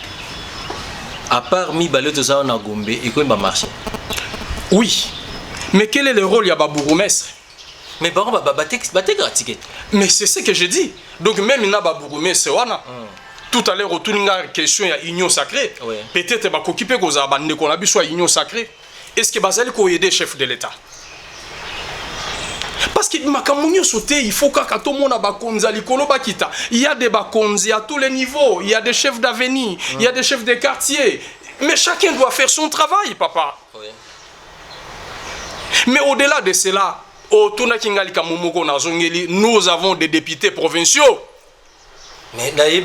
[SPEAKER 5] à part mi balé toza na Gombe et quoi va marcher.
[SPEAKER 6] Oui, mais quel est le rôle ya ba bourgmestre?
[SPEAKER 5] Mais baron batek gratiquet.
[SPEAKER 6] Mais c'est ce que je dis. Donc même na ba bourgmestre wana tout à l'heure, autour de la question de l'union sacrée, peut-être que vous occupez de l'union sacrée. Est-ce que vous allez aider le chef de l'État? Parce que il faut que tout le monde il y a des bakonzi à tous les niveaux, il y a des chefs d'avenir, il y a des chefs de quartier. Mais chacun doit faire son travail, papa. Mais au-delà de cela, nous avons des députés provinciaux.
[SPEAKER 5] Mais est-ce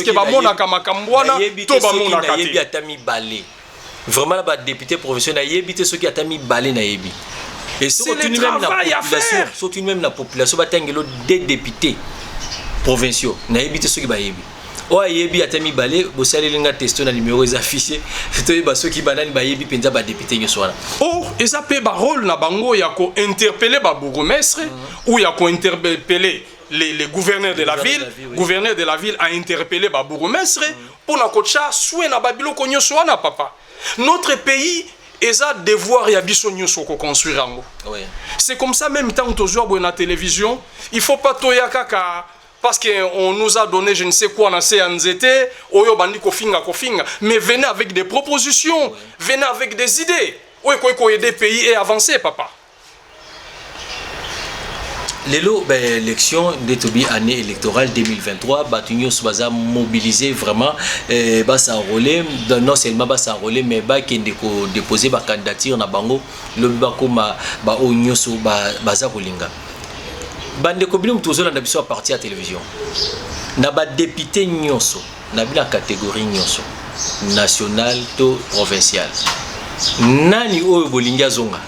[SPEAKER 6] que bamonaka makambwana to bamonaka te
[SPEAKER 5] vraiment la député professionnel yebite ceux qui atami balé na yebi et surtout même la population batengelo des députés provinciaux na yebite ceux qui ba yebi o yebi atami balé bo salenga testo na numéro is affiché to ba ceux qui banani ba yebi penza ba député nyo swana
[SPEAKER 6] oh eza pe ba rôle na bango ya ko interpeller ba bourgmestre ou ya ko interpeller les gouverneurs de la ville, gouverneur de la ville a interpellé ba bourgmestre pour na kocha soué na babilo konyo soana papa. Notre pays est à devoir ya biso nyoso ko construire ango. C'est comme ça même tant que tu na télévision, il faut pas toya kaka parce que on nous a donné je ne sais quoi na CNZT, oyo bandi ko finga, mais venez avec des propositions, venez avec des idées. Oui ko aider pays et avancer papa.
[SPEAKER 5] Lelo, l'élection de Tobi année électorale 2023, Batunios Baza mobilisé vraiment, va s'enrôler, non seulement va s'enrôler, mais va déposer ma candidature na bango, le bakoma ba onyoso baza kolinga. Bande kobino mtozo na biso parti à télévision. Na ba député nyoso, na bila catégorie nyoso, national to provincial. Nani oyo bolinga zonga,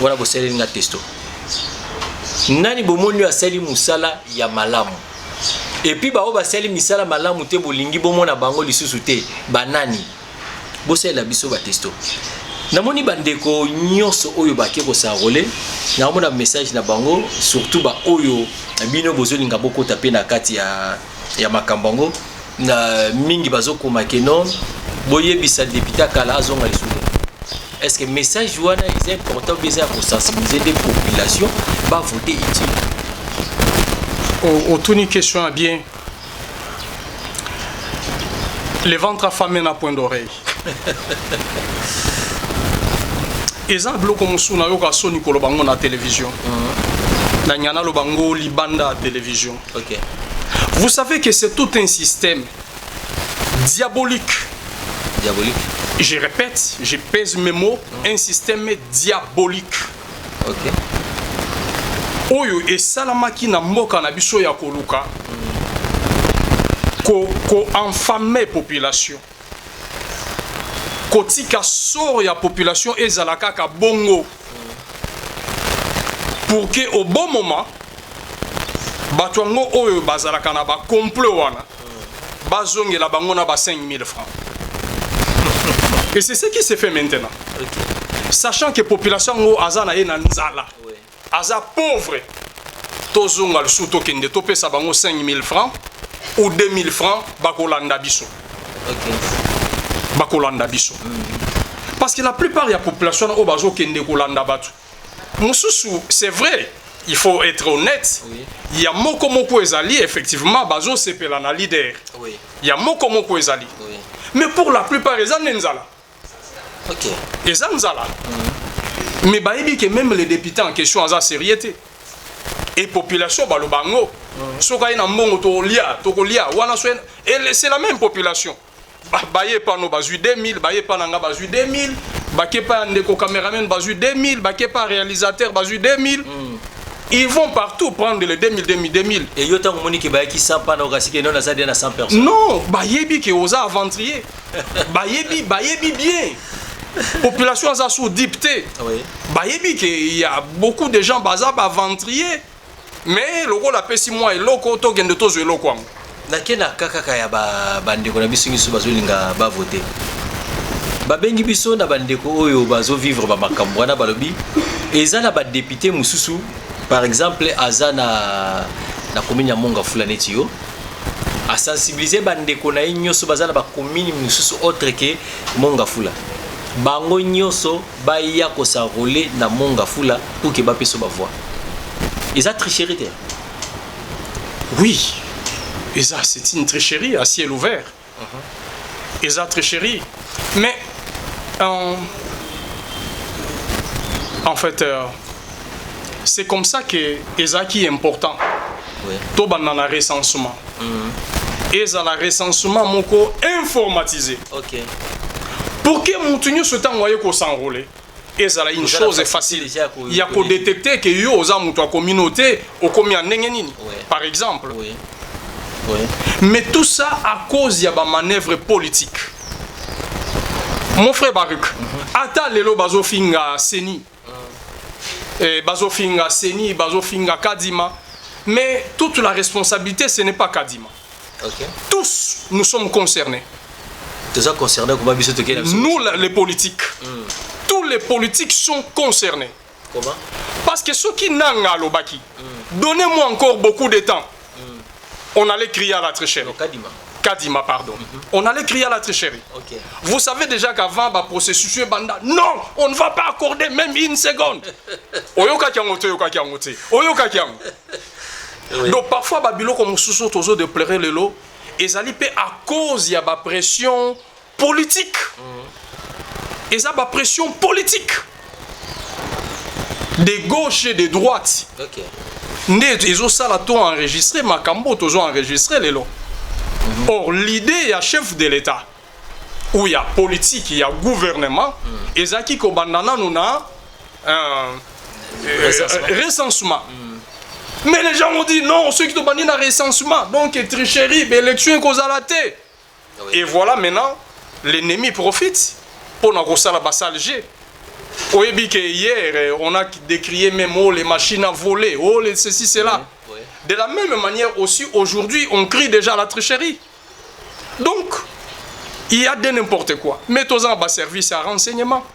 [SPEAKER 5] wala bosele nga testo. Nani bomoni asali musala ya malamu et puis ba o basali misala malamu te bolingi bomona bango lisusu te banani bosela biso ba testo namoni bandeko nyonso oyo bake kosarole naomona message na bango surtout ba oyo bino bozolinga bokota pe na kati ya makambo yango na mingi bazokoma keno boyebisa député kala azonga lisude. Est-ce que message wana est important bien pour sensibiliser des populations ba voter utile?
[SPEAKER 6] Au tourni question bien. Le ventre affamé n'a point d'oreille. Exemple comme suna yo ka soni ko lobango na télévision. Na nyana lobango libanda à télévision.
[SPEAKER 5] OK.
[SPEAKER 6] Vous savez que c'est tout un système diabolique.
[SPEAKER 5] Diabolique.
[SPEAKER 6] Je répète, je pèse mes mots, un système diabolique.
[SPEAKER 5] OK.
[SPEAKER 6] Oyo et salamaki na mboka na biso ya koluka. Ko enfamer population. Kotika sort ya population ezalaka ka bongo. Pour que au bon moment batwango oyo bazalaka na ba complot wana. Bazongela bango na ba 5000 francs. Et c'est ce qui se fait maintenant.
[SPEAKER 5] OK.
[SPEAKER 6] Sachant que population ngo azana na nzala.
[SPEAKER 5] Oui.
[SPEAKER 6] Aza pauvre. Tozonga le sous tokende topesa bango 5000 francs ou 2000 francs bakolanda biso.
[SPEAKER 5] OK.
[SPEAKER 6] Bakolanda biso. Parce que la plupart de la population au bazo kende kolanda batu. Mususu, c'est vrai, il faut être honnête.
[SPEAKER 5] Oui.
[SPEAKER 6] Il y a moko ezali effectivement bazo sepela na leader.
[SPEAKER 5] Oui.
[SPEAKER 6] Il y a moko ezali.
[SPEAKER 5] Oui.
[SPEAKER 6] Mais pour la plupart les nzala.
[SPEAKER 5] OK.
[SPEAKER 6] Les nzala. Mais baebi que même les députés en question ont sérieuxité. Et population balobango. Soka ina mbongo tokolia wana so et c'est la même population. Baye pa no bazu 2000, baye pa nanga bazu 2000, baké pa ndeko cameraman bazu 2000, baké pa réalisateur bazu 2000. Ils vont partout prendre les 2000.
[SPEAKER 5] Et yo tango moni ke bayaki 100 pa na okasike non na ça na 100 personnes.
[SPEAKER 6] Non, bayebi ke oza aventurier. bayebi bien. Population a sous dipté.
[SPEAKER 5] Oui.
[SPEAKER 6] Bayebi ke il y a beaucoup de gens baza aventurier. Mais le rôle a pesi moi et loko to gende to zo loko.
[SPEAKER 5] Nakena kaka ya bandeko na biso ngiso bazolinga ba voter. Babengi biso na bandeko oyo bazo vivre ba makambo wana balobi ezala ba député mususu par exemple azana na commune ya Mongafula neti yo a sensibiliser bandeko na nyonso bazana ba commune mususu autre que Mongafula. Bango nyonso baya ko s'enrôler na Mongafula pour que ba peso ba voix. Ils ont tricherie.
[SPEAKER 6] Oui. C'est une tricherie à ciel ouvert. Ils ont tricherie. Mais, en fait, c'est comme ça que qui est important. Tout dans le recensement. Et ça, le recensement, moko informatisé.
[SPEAKER 5] OK.
[SPEAKER 6] Pour que mon tenu se t'envoie qu'on s'enrôler. Et ça, une chose est facile. Il y a qu'à détecter que yo aux amis de communauté au combien n'engenini. Par exemple.
[SPEAKER 5] Oui. Oui.
[SPEAKER 6] Mais tout ça à cause de la manœuvre politique. Mon frère Baruch, ata lelo bazofinga Seni, bazofinga Seni, bazofinga Kadima, mais toute la responsabilité ce n'est pas Kadima.
[SPEAKER 5] Okay.
[SPEAKER 6] Tous nous sommes concernés.
[SPEAKER 5] Tous concernés
[SPEAKER 6] nous les politiques. Tous les politiques sont concernés.
[SPEAKER 5] Comment? Parce
[SPEAKER 6] que ceux qui n'ont pas l'obaki, donnez-moi encore beaucoup de temps. On allait crier à la tricherie. Kadima, pardon. On allait crier à la tricherie.
[SPEAKER 5] Okay.
[SPEAKER 6] Vous savez déjà qu'avant le processus, non, on ne va pas accorder même une seconde. Donc parfois, Babilo comme sous toujours de pleurer le lot, et ça à cause de la pression politique. Et ça, la pression politique. De gauche et de droite.
[SPEAKER 5] Okay.
[SPEAKER 6] Ils ont ça là tout enregistré, Makambo toujours enregistré les lots. Or l'idée il y a chef de l'État, où il y a politique, il y a gouvernement, et ça qui kobandana nous a recensement. Mais les gens ont dit non, ceux qui ont bandé un recensement, donc tricherie, élection cause à la tête. Et voilà maintenant l'ennemi profite pour nous faire la bassale G. Hier, on a décrié même les machines à voler, ceci, cela. Oui. De la même manière aussi, aujourd'hui, on crie déjà à la tricherie. Donc, il y a de n'importe quoi. Mettons en bas service à renseignement.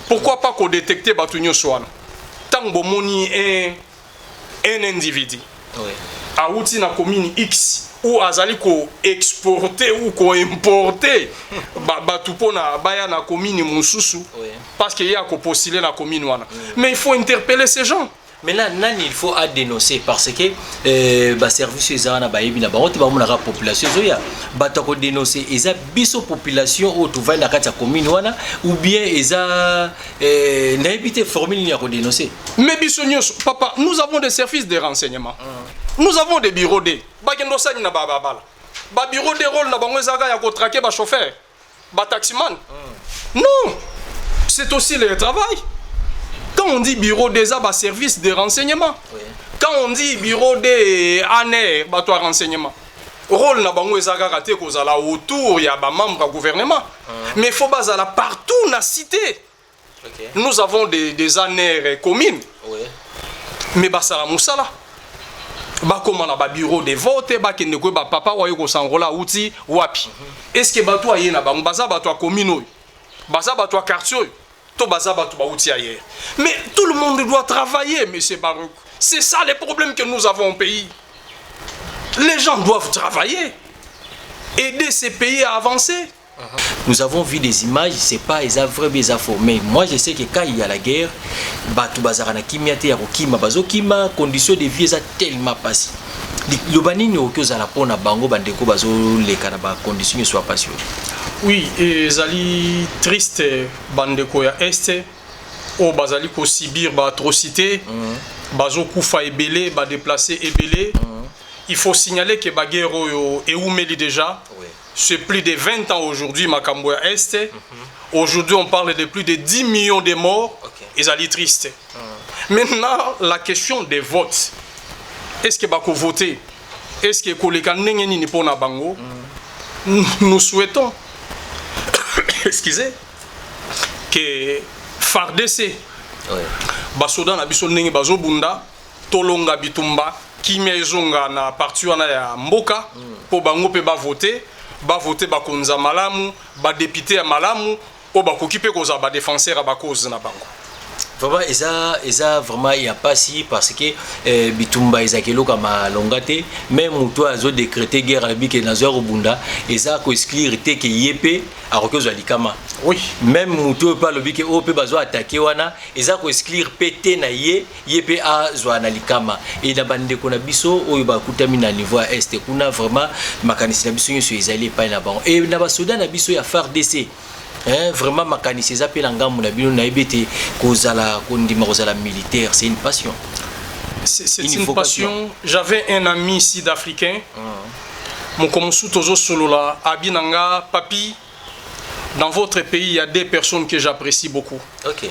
[SPEAKER 6] Pourquoi pas qu'on détecte Batunyo Swan? Tant que moni un individu.
[SPEAKER 5] Oui.
[SPEAKER 6] A outil na commune X ou azali ko exporter ou ko importer batu pona baya na commune Mususu parce qu'il y a ko postuler na commune wana. Mais il faut interpeller ces gens.
[SPEAKER 5] Mais là, il faut à dénoncer parce que service ezana ba yebi na ba ba mona population zoya ba to ko dénoncer eza biso population au to va na kati ya commune wana ou bien eza na éviter formule ni ya ko dénoncer.
[SPEAKER 6] Mais biso nyos papa, nous avons des services de renseignement. Nous avons des bureaux D. Ba kendo sani na ba bala. Ba bureau de rôle na bango ezaka ya ko traquer ba chauffeur, ba taximan. Non. C'est aussi le travail. Quand on dit bureau des abats, service de renseignement. Oui. Quand on dit bureau des ANR, bateau renseignement. Rôle na bango ezaka raté kozala autour ya ba membre du gouvernement. Mais il faut bazala partout na cité. Okay. Nous avons des ANR communes. Oui. Mais basala musala. Ba comment na ba bureau de vote ba kende ko ba papa wa yoko sangola outi wapi. Est-ce que bateau aye na bango baza bateau commune baza bateau quartier. Mais tout le monde doit travailler, monsieur Barouk. C'est ça les problèmes que nous avons au pays. Les gens doivent travailler, aider ces pays à avancer.
[SPEAKER 5] Nous avons vu des images, c'est pas les vrais des infos. Mais moi je sais que quand il y a la guerre, Batu Bazarana Kimiate, Yarokima, Bazokima, conditions de vie sont tellement passées. Le banini au cœur de la pona bango bandeko bazo les canaba conditions soient passées.
[SPEAKER 6] Oui, et zali triste bandeko ya este o bazali ko subir ba atrocité, bazo kufa ebele, ba déplacer ebele. Il faut signaler que Baguero est oumeli déjà. C'est plus de 20 ans aujourd'hui makambo ya este. Aujourd'hui on parle de plus de 10 millions de morts. Et zali triste. Maintenant la question des votes. Est-ce que bako voter? Est-ce que koleka ndenge nini pona bango? Nous souhaitons excusez que FARDC basoda na biso ndenge bazobunda tolonga bitumba kimia ezonga na parti wana ya mboka po bango pe ba voter bakonza malamu ba député ya malamu o bakoki pe koza ba défenseur ba cause na bango.
[SPEAKER 5] Vraiment, ça vraiment il y a pas si parce que bitumba ezakelo kama longate même muto azo décréter guerre à bike na zo bunda eza ko exclure te que yep a rekozo alikama.
[SPEAKER 6] Oui,
[SPEAKER 5] même muto pas le bike o pe bazo attaquer wana eza ko exclure pt na yep a zo analikama et na bande ko na biso oyo ba kutami na niveau est kuna vraiment makanisi na biso nyo ezali pa na bango et na ba soda na biso ya FARDC. Vraiment makanisi za pe langa mona bino na ebete kozala kondima kozala militaire, c'est une passion.
[SPEAKER 6] C'est une passion. J'avais un ami sud-africain. Mon komosu tozo solola abinanga papi. Dans votre pays, il y a des personnes que j'apprécie beaucoup.
[SPEAKER 5] OK.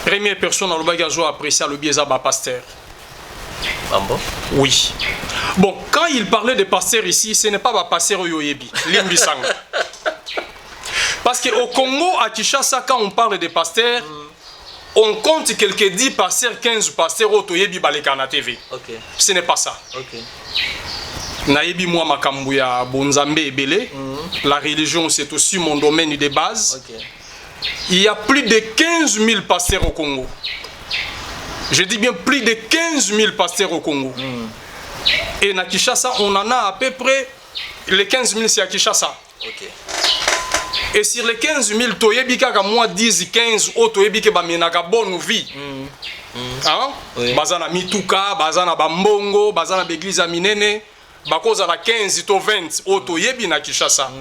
[SPEAKER 6] Première personne au bagazo apprécier le bieza ba pasteur.
[SPEAKER 5] Ah bon?
[SPEAKER 6] Oui. Bon, quand il parlait de pasteur ici, ce n'est pas ba pasteur yoyebi, limbisanga. Parce qu'au Congo, à Kinshasa, quand on parle de pasteurs, on compte quelques 10 pasteurs, 15 pasteurs au Toyebi Balekana TV.
[SPEAKER 5] Okay.
[SPEAKER 6] Ce n'est pas ça.
[SPEAKER 5] Okay.
[SPEAKER 6] Nayebi moi Makambuya Bonzambe Ebele. La religion, c'est aussi mon domaine de base. Okay. Il y a plus de 15 000 pasteurs au Congo. Je dis bien plus de 15 000 pasteurs au Congo. Et à Kinshasa, on en a à peu près les 15 000, c'est à Kinshasa.
[SPEAKER 5] Okay.
[SPEAKER 6] Et sur les 15 000, toyebi kaka moi 10 15 autres toyebi ke ba menaka bonne vie. Hein? Oui. Bazana mituka, bazana bambongo, bazana l'église à minene, bakoza la 15 to 20 autres toyebi na Kinshasa.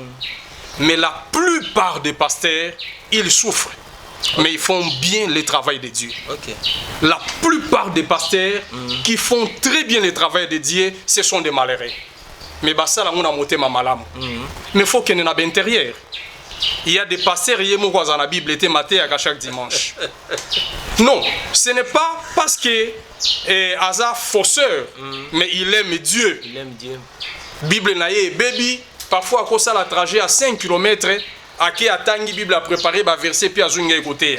[SPEAKER 6] Mais la plupart des pasteurs, ils souffrent. Mais ils font bien le travail de Dieu. Okay. La plupart des pasteurs qui font très bien le travail de Dieu, ce sont des malheureux. Mais ça la mona moté ma malam. Mais faut qu'il y ait un intérieur. Il y a des pasteurs qui sont dans la Bible et maté à chaque dimanche. Non, ce n'est pas parce que Asa fausseur, mais il aime Dieu.
[SPEAKER 5] Il aime Dieu.
[SPEAKER 6] Bible naïe baby, parfois à ça la trajet à 5 km, à qui attend Bible à préparer ba verset puis à zunga écouter.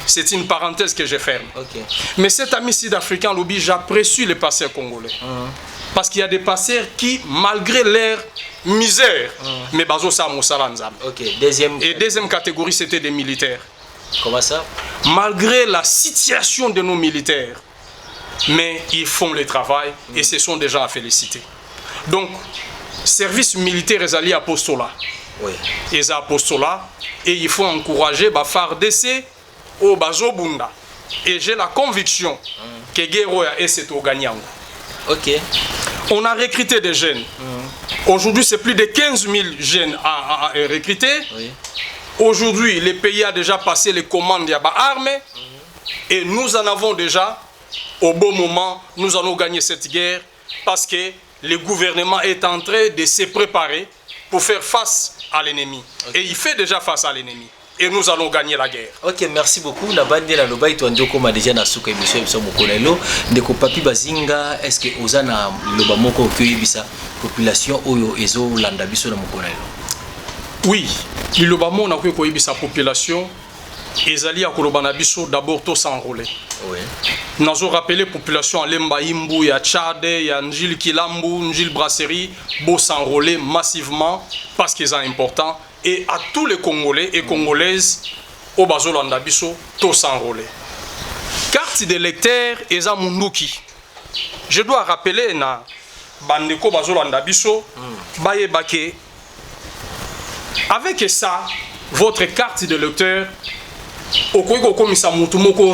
[SPEAKER 6] C'est une parenthèse que je ferme. Okay. Mais cet ami sud-africain l'oublie, j'apprécie les pasteurs congolais. Parce qu'il y a des pasteurs qui, malgré leur misère, mais bazo sa moussala nzam.
[SPEAKER 5] Okay. Deuxième
[SPEAKER 6] catégorie, c'était des militaires.
[SPEAKER 5] Comment ça?
[SPEAKER 6] Malgré la situation de nos militaires, mais ils font le travail et ce sont des gens à féliciter. Donc, service militaire est allié apostolat.
[SPEAKER 5] Oui.
[SPEAKER 6] Ils apostolat et il faut encourager FARDC au Bazobunda. Et j'ai la conviction que Guerrero est cet gagnant.
[SPEAKER 5] Ok.
[SPEAKER 6] On a recruté des jeunes. Aujourd'hui, c'est plus de 15 000 jeunes à recruter.
[SPEAKER 5] Oui.
[SPEAKER 6] Aujourd'hui, le pays a déjà passé les commandes de l'armée. Et nous en avons déjà, au bon moment, nous allons gagner cette guerre parce que le gouvernement est en train de se préparer pour faire face à l'ennemi. Okay. Et il fait déjà face à l'ennemi. Et nous allons gagner la guerre.
[SPEAKER 5] Ok, merci beaucoup. La bande de la Lobaï, tu as dit qu'on a déjà na souka émission émission Mokonelo. Ndeko Papi Bazinga, est-ce que Ozana Loba Moko cueille bisa population oyo ezo landa biso na Mokonelo?
[SPEAKER 6] Oui, le Loba Moko na cueille bisa population. Ezali Akolobana biso d'abord tous s'enrôler.
[SPEAKER 5] Oui.
[SPEAKER 6] Nous avons rappelé la population à Lemba Imbu, ya Tchad, ya Njil Kilambu, Njil Brasserie, beau s'enrôler massivement parce qu'ils sont importants. Et à tous les Congolais et Congolaises, au Bazolanda biso, tous s'enrôler. Carte d'électeur Eza Munduki. Je dois rappeler na Bandeko Bazolanda biso, Baye Bake. Avec ça, votre carte d'électeur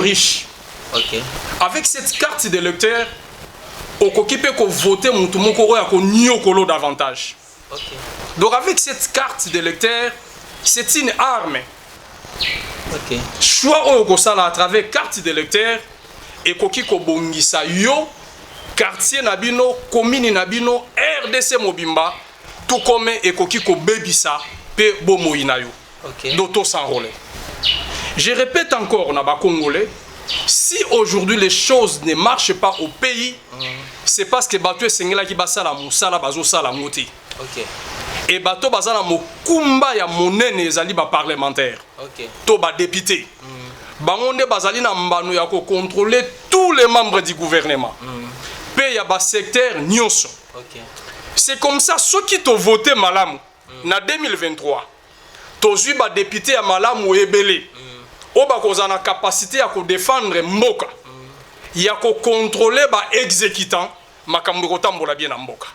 [SPEAKER 6] riche.
[SPEAKER 5] Okay.
[SPEAKER 6] Avec cette carte d'électeur, on peut voter davantage.
[SPEAKER 5] Okay.
[SPEAKER 6] Donc avec cette carte d'électeur, c'est une arme.
[SPEAKER 5] Okay.
[SPEAKER 6] Choix à travers carte d'électeur et ko bongisa yo quartier nabino, commune nabino, RDC Mobimba, tout comme et ko bebisa pe bomoina yo.
[SPEAKER 5] Okay.
[SPEAKER 6] D'auto s'enrôler. Je répète encore, Congolais, si aujourd'hui les choses ne marchent pas au pays, c'est parce que Bato Sengela qui basa la musala bazo sala moti.
[SPEAKER 5] Ok.
[SPEAKER 6] Et Bato basa la mokumba ya monene ezali ba parlementaire.
[SPEAKER 5] Ok.
[SPEAKER 6] To ba député. Bangonde bazali na mbano ya ko contrôler tous les membres du gouvernement. Pe ya ba secteur nyonso.
[SPEAKER 5] Ok.
[SPEAKER 6] C'est comme ça ceux qui t'ont voté malamu na 2023. Tozui ba député ya malamu ebele. Oba kozana capacité à défendre mboka. Ya ko contrôler ba exécutant makambo kotambola bien na mboka.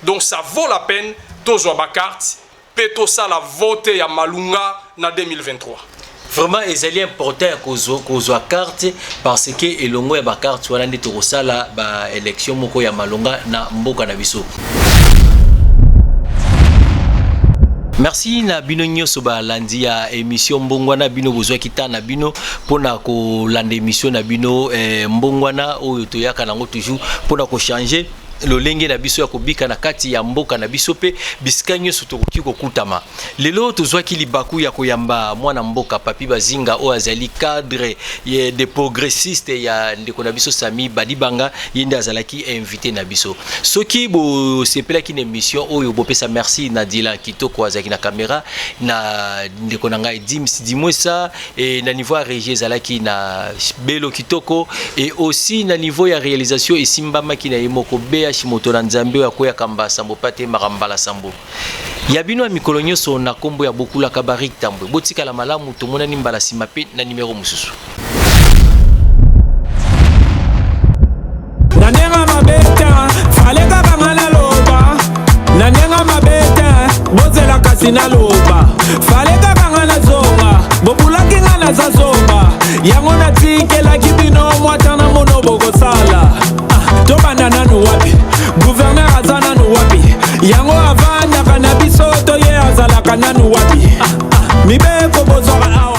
[SPEAKER 6] Donc ça vaut la peine tozwa ba carte peto ça la vote ya malunga na 2023.
[SPEAKER 5] Vraiment ezali important kozwa carte parce que elongo ya ba carte wana ndito kosala ba élection moko ya malunga na mboka na biso. Merci na bino nyoso ba landi ya émission mbongwana bino bozwa kita na bino pona ko landa émission na bino mbongwana oyo toyaka nango toujours pona ko changer lolenge na biso ya kobika na kati ya mboka na biso pe bisika nyonso tokoki kokutama lelo tozwaki libaku ya koyamba mwana mboka Papi Bazinga o azali cadre de progressiste ya ndeko na biso Sami Badibanga yende azalaki invité na biso soki bo sepelaki na émission oyo bopesa merci na Dila Kitoko azaki na caméra na ndeko na ngai Dimwesa et na niveau ya régie azalaki na Belo Kitoko et aussi na niveau ya réalisation esimbama ki na yemoko be Shimoto na Nzambe ya koya kamba sambo pate marambala sambo ya bino ya mikolo nyonso na kombo ya Bokula Kabarik Tambwe botika la malamu tomona nimbala simape na numéro mususu
[SPEAKER 1] nanenga mabeta falega bangana loba nanenga mabeta bozela kasina loba falega bangana zonga bobulaki ngana za zonga yango na tikela kibino mwatana mono bogosala tobanda nanu wapi gouverneur azana nu wapi yango avanda kana biso to ye azalaka nanu wapi mibeko bozora